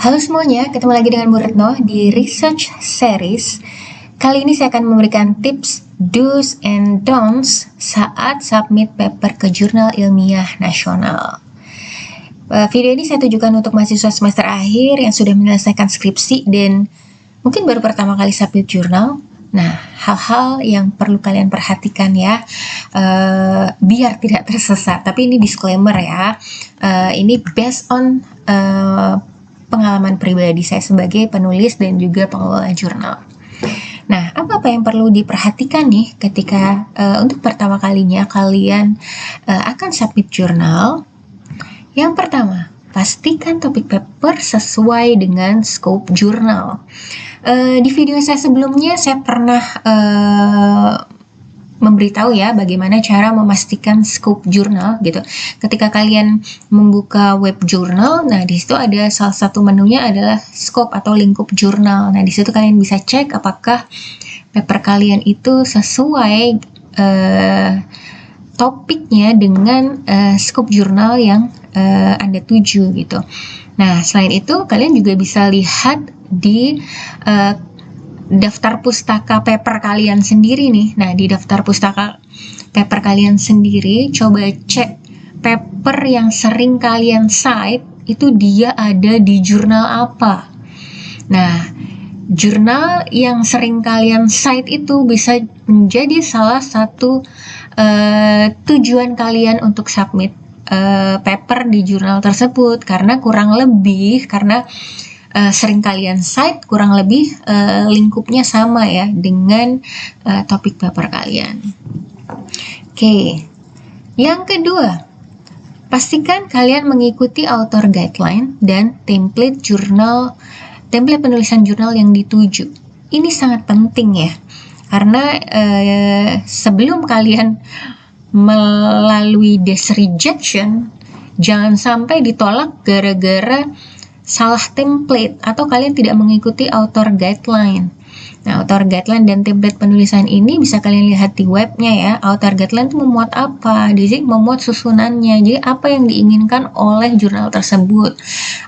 Halo semuanya, ketemu lagi dengan Bu Retno di Research Series. Kali ini saya akan memberikan tips do's and don'ts saat submit paper ke jurnal ilmiah nasional. Video ini saya tujukan untuk mahasiswa semester akhir yang sudah menyelesaikan skripsi dan mungkin baru pertama kali submit jurnal. Nah, hal-hal yang perlu kalian perhatikan ya, biar tidak tersesat. Tapi ini disclaimer ya, ini based on pengalaman pribadi saya sebagai penulis dan juga pengelola jurnal. Nah, apa yang perlu diperhatikan nih ketika untuk pertama kalinya kalian akan submit jurnal? Yang pertama, pastikan topik paper sesuai dengan scope jurnal. Di video saya sebelumnya saya pernah memberitahu ya bagaimana cara memastikan scope jurnal gitu. Ketika kalian membuka web jurnal, nah di situ ada salah satu menunya adalah scope atau lingkup jurnal. Nah di situ kalian bisa cek apakah paper kalian itu sesuai topiknya dengan scope jurnal yang Anda tuju gitu. Nah selain itu kalian juga bisa lihat di daftar pustaka paper kalian sendiri nih. Nah, di daftar pustaka paper kalian sendiri, coba cek paper yang sering kalian cite itu dia ada di jurnal apa. Nah, jurnal yang sering kalian cite itu bisa menjadi salah satu tujuan kalian untuk submit paper di jurnal tersebut, karena kurang lebih sering kalian cite, kurang lebih lingkupnya sama ya dengan topik paper kalian. Oke. Yang kedua, pastikan kalian mengikuti author guideline dan template penulisan jurnal yang dituju. Ini sangat penting ya, karena sebelum kalian melalui desk rejection, jangan sampai ditolak gara-gara salah template atau kalian tidak mengikuti author guideline. Nah, author guideline dan template penulisan ini bisa kalian lihat di webnya ya. Author guideline itu memuat apa? Jadi memuat susunannya. Jadi apa yang diinginkan oleh jurnal tersebut?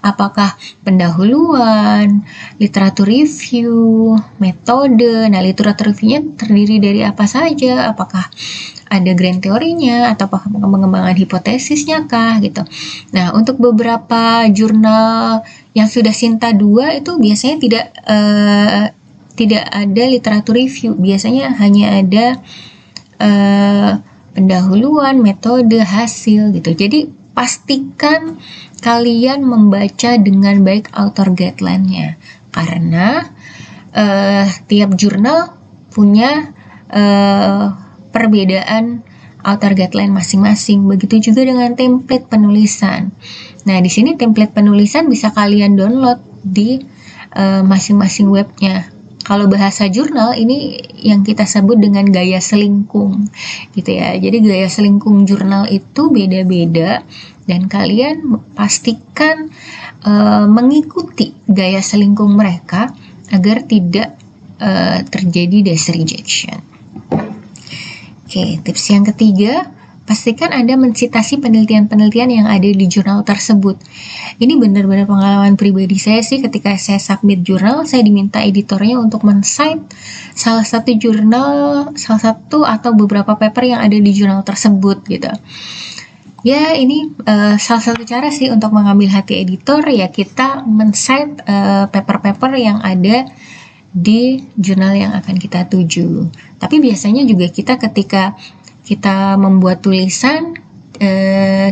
Apakah pendahuluan, literatur review, metode. Nah, literatur review-nya terdiri dari apa saja? Apakah ada grand teorinya atau pengembangan hipotesisnya kah gitu. Nah, untuk beberapa jurnal yang sudah Sinta 2 itu biasanya tidak ada literatur review. Biasanya hanya ada pendahuluan, metode, hasil gitu. Jadi pastikan kalian membaca dengan baik author guideline-nya, karena tiap jurnal punya perbedaan author guideline masing-masing. Begitu juga dengan template penulisan. Nah, di sini template penulisan bisa kalian download di masing-masing webnya. Kalau bahasa jurnal ini yang kita sebut dengan gaya selingkung gitu ya. Jadi gaya selingkung jurnal itu beda-beda dan kalian pastikan mengikuti gaya selingkung mereka agar tidak terjadi desk rejection. Oke, tips yang ketiga, pastikan Anda mensitasi penelitian-penelitian yang ada di jurnal tersebut. Ini benar-benar pengalaman pribadi saya sih, ketika saya submit jurnal, saya diminta editornya untuk men-cite salah satu atau beberapa paper yang ada di jurnal tersebut gitu. Ya, ini salah satu cara sih untuk mengambil hati editor, ya kita men-cite paper-paper yang ada di jurnal yang akan kita tuju. Tapi biasanya juga ketika kita membuat tulisan,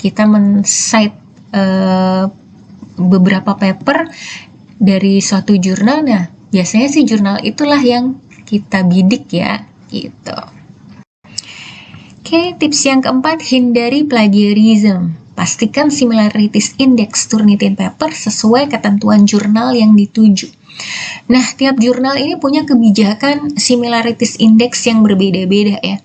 kita men-cite beberapa paper dari suatu jurnal. Nah, biasanya sih jurnal itulah yang kita bidik ya, gitu. Oke, tips yang keempat, hindari plagiarism. Pastikan similarities index Turnitin paper sesuai ketentuan jurnal yang dituju. Nah, tiap jurnal ini punya kebijakan similarities index yang berbeda-beda ya.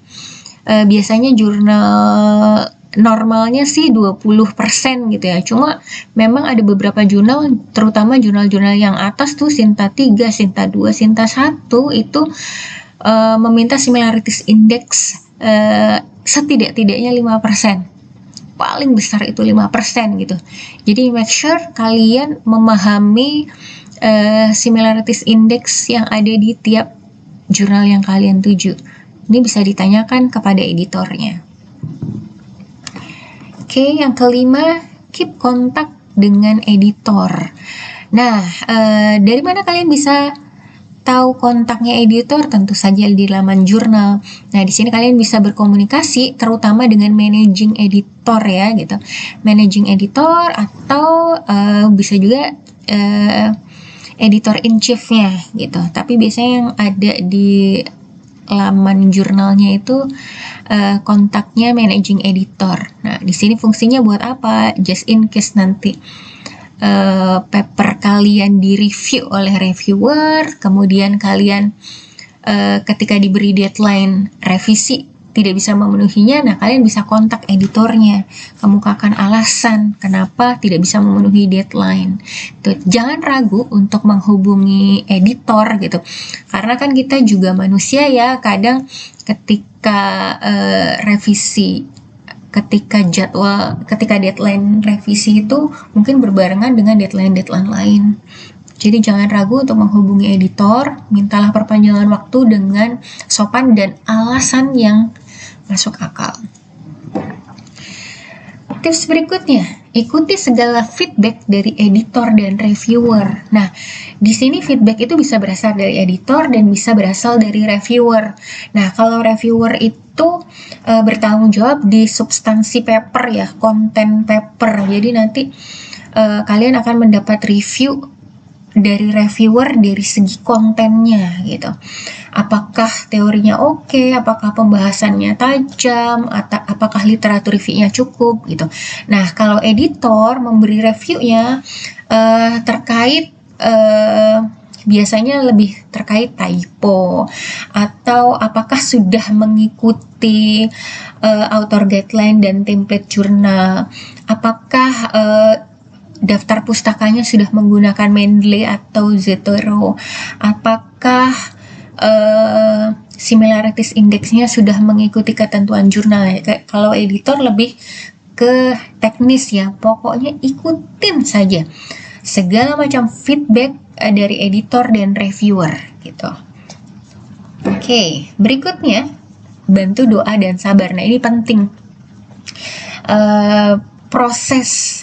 Biasanya jurnal normalnya sih 20% gitu ya. Cuma memang ada beberapa jurnal, terutama jurnal-jurnal yang atas tuh Sinta 3, Sinta 2, Sinta 1 itu meminta similarities index setidak-tidaknya 5%. paling besar itu 5% gitu. Jadi make sure kalian memahami similarities index yang ada di tiap jurnal yang kalian tuju. Ini bisa ditanyakan kepada editornya. Oke, yang kelima, keep kontak dengan editor. Nah, dari mana kalian bisa tahu kontaknya editor? Tentu saja di laman jurnal. Nah, di sini kalian bisa berkomunikasi terutama dengan managing editor ya gitu. Managing editor atau bisa juga editor in chief-nya gitu. Tapi biasanya yang ada di laman jurnalnya itu kontaknya managing editor. Nah, di sini fungsinya buat apa? Just in case nanti paper kalian di-review oleh reviewer, kemudian kalian ketika diberi deadline revisi tidak bisa memenuhinya, nah kalian bisa kontak editornya, kemukakan alasan kenapa tidak bisa memenuhi deadline. Tuh, jangan ragu untuk menghubungi editor gitu, karena kan kita juga manusia ya, kadang ketika revisi, ketika deadline revisi itu mungkin berbarengan dengan deadline lain. Jadi jangan ragu untuk menghubungi editor, mintalah perpanjangan waktu dengan sopan dan alasan yang masuk akal. Tips berikutnya, ikuti segala feedback dari editor dan reviewer. Nah, di sini feedback itu bisa berasal dari editor dan bisa berasal dari reviewer. Nah, kalau reviewer itu bertanggung jawab di substansi paper ya, konten paper. Jadi nanti kalian akan mendapat review dari reviewer dari segi kontennya gitu. Apakah teorinya oke, apakah pembahasannya tajam, atau apakah literatur reviewnya cukup gitu. Nah, kalau editor memberi reviewnya terkait biasanya lebih terkait typo atau apakah sudah mengikuti author guideline dan template jurnal, apakah daftar pustakanya sudah menggunakan Mendeley atau Zotero, apakah similarities indexnya sudah mengikuti ketentuan jurnal ya. Kalau editor lebih ke teknis ya, pokoknya ikutin saja segala macam feedback dari editor dan reviewer gitu. Oke, berikutnya bantu doa dan sabar. Nah, ini penting. Proses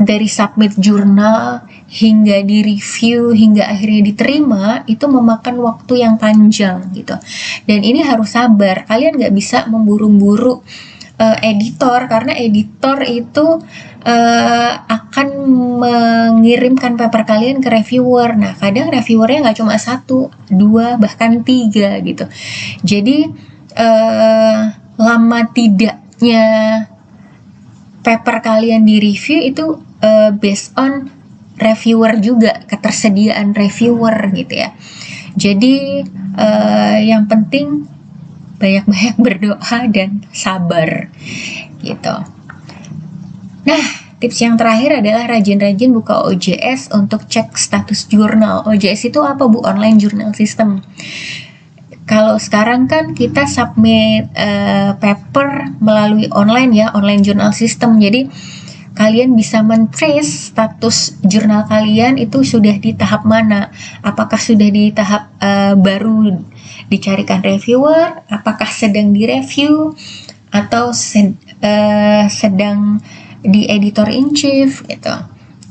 dari submit jurnal hingga di review hingga akhirnya diterima itu memakan waktu yang panjang gitu, dan ini harus sabar. Kalian nggak bisa memburu-buru editor, karena editor itu akan mengirimkan paper kalian ke reviewer. Nah, kadang reviewernya nggak cuma 1, 2, bahkan 3 gitu. Jadi lama tidaknya paper kalian di review itu based on reviewer juga, ketersediaan reviewer gitu ya. Jadi yang penting banyak-banyak berdoa dan sabar gitu. Nah, tips yang terakhir adalah rajin-rajin buka OJS untuk cek status jurnal. OJS itu apa, Bu? Online Journal System. Kalau sekarang kan kita submit paper melalui online ya, online journal system. Jadi kalian bisa men-trace status jurnal kalian itu sudah di tahap mana. Apakah sudah di tahap baru dicarikan reviewer, apakah sedang direview, atau sedang di editor in chief gitu.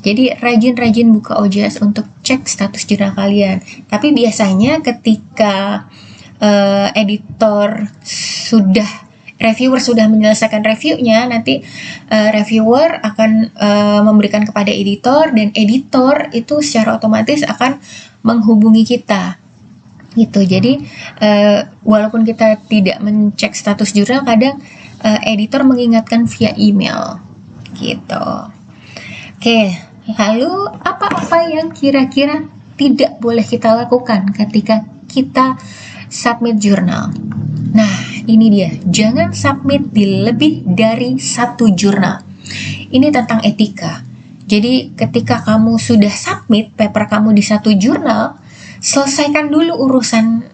Jadi rajin-rajin buka OJS untuk cek status jurnal kalian. Tapi biasanya ketika reviewer sudah menyelesaikan reviewnya, nanti reviewer akan memberikan kepada editor, dan editor itu secara otomatis akan menghubungi kita gitu. Jadi walaupun kita tidak mencek status jurnal, kadang editor mengingatkan via email gitu. Oke, lalu apa-apa yang kira-kira tidak boleh kita lakukan ketika kita submit jurnal? Nah, ini dia, jangan submit di lebih dari 1 jurnal. Ini tentang etika. Jadi ketika kamu sudah submit paper kamu di 1 jurnal, selesaikan dulu urusan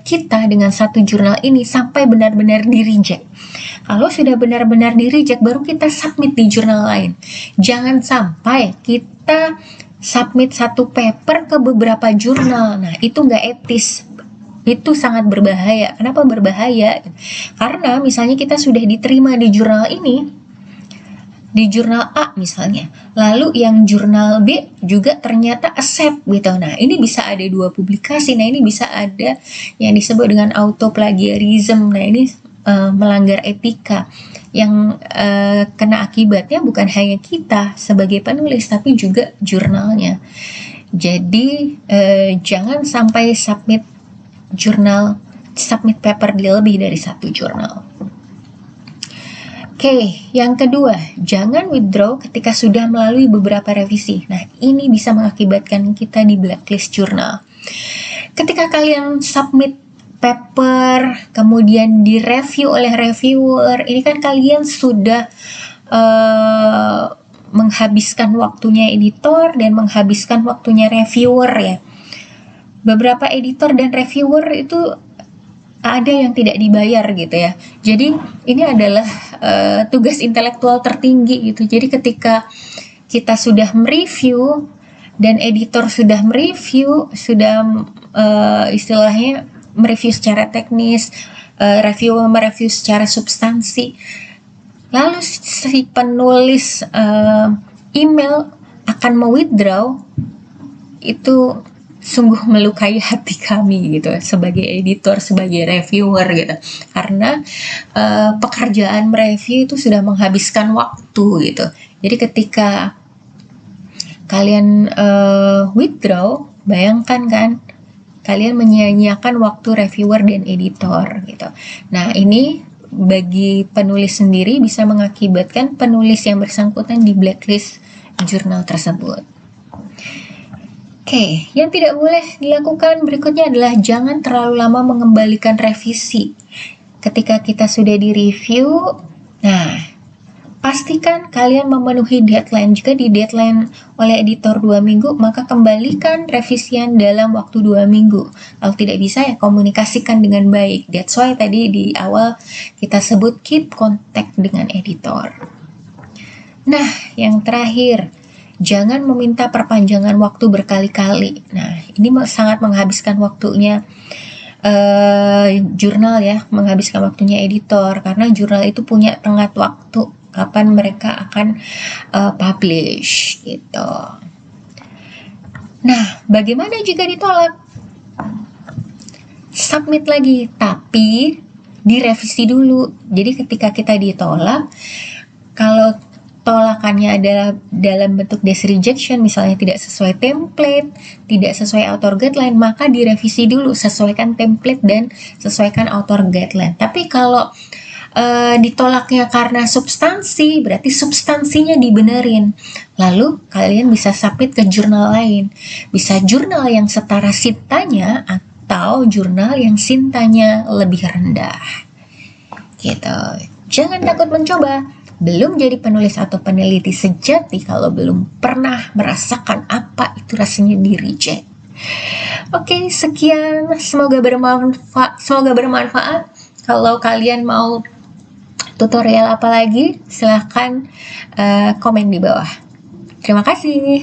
kita dengan satu jurnal ini sampai benar-benar di reject. Kalau sudah benar-benar di reject, baru kita submit di jurnal lain. Jangan sampai kita submit satu paper ke beberapa jurnal. Nah, itu nggak etis. Itu sangat berbahaya. Kenapa berbahaya? Karena misalnya kita sudah diterima di jurnal ini, di jurnal A misalnya, lalu yang jurnal B juga ternyata accept gitu. Nah, ini bisa ada 2 publikasi. Nah, ini bisa ada yang disebut dengan auto plagiarism. Nah, ini melanggar etika. Yang kena akibatnya bukan hanya kita sebagai penulis, tapi juga jurnalnya. Jadi jangan sampai submit paper di lebih dari satu jurnal. Oke, yang kedua, jangan withdraw ketika sudah melalui beberapa revisi. Nah, ini bisa mengakibatkan kita di blacklist jurnal. Ketika kalian submit paper, kemudian direview oleh reviewer, ini kan kalian sudah menghabiskan waktunya editor dan menghabiskan waktunya reviewer ya. Beberapa editor dan reviewer itu ada yang tidak dibayar gitu ya. Jadi ini adalah tugas intelektual tertinggi gitu. Jadi ketika kita sudah mereview dan editor sudah mereview, sudah istilahnya mereview secara teknis, reviewer mereview secara substansi, lalu si penulis email akan mewithdraw, itu sungguh melukai hati kami gitu sebagai editor, sebagai reviewer gitu, karena pekerjaan mereview itu sudah menghabiskan waktu gitu. Jadi ketika kalian withdraw, bayangkan kan kalian menyia-nyiakan waktu reviewer dan editor gitu. Nah, ini bagi penulis sendiri bisa mengakibatkan penulis yang bersangkutan di blacklist jurnal tersebut. Oke, yang tidak boleh dilakukan berikutnya adalah jangan terlalu lama mengembalikan revisi. Ketika kita sudah di-review, nah, pastikan kalian memenuhi deadline. Jika di deadline oleh editor 2 minggu, maka kembalikan revisian dalam waktu 2 minggu. Kalau tidak bisa, ya komunikasikan dengan baik. That's why tadi di awal kita sebut keep contact dengan editor. Nah, yang terakhir, jangan meminta perpanjangan waktu berkali-kali. Nah, ini sangat menghabiskan waktunya jurnal ya, menghabiskan waktunya editor, karena jurnal itu punya tenggat waktu kapan mereka akan publish gitu. Nah, bagaimana jika ditolak? Submit lagi, tapi direvisi dulu. Jadi ketika kita ditolak, kalau tolakannya adalah dalam bentuk desk rejection, misalnya tidak sesuai template, tidak sesuai author guideline, maka direvisi dulu, sesuaikan template dan sesuaikan author guideline. Tapi kalau ditolaknya karena substansi, berarti substansinya dibenerin. Lalu kalian bisa submit ke jurnal lain. Bisa jurnal yang setara sintanya atau jurnal yang sintanya lebih rendah. Gitu. Jangan takut mencoba. Belum jadi penulis atau peneliti sejati kalau belum pernah merasakan apa itu rasanya di reject. Oke, sekian. Semoga bermanfaat. Kalau kalian mau tutorial apa lagi, silahkan komen di bawah. Terima kasih.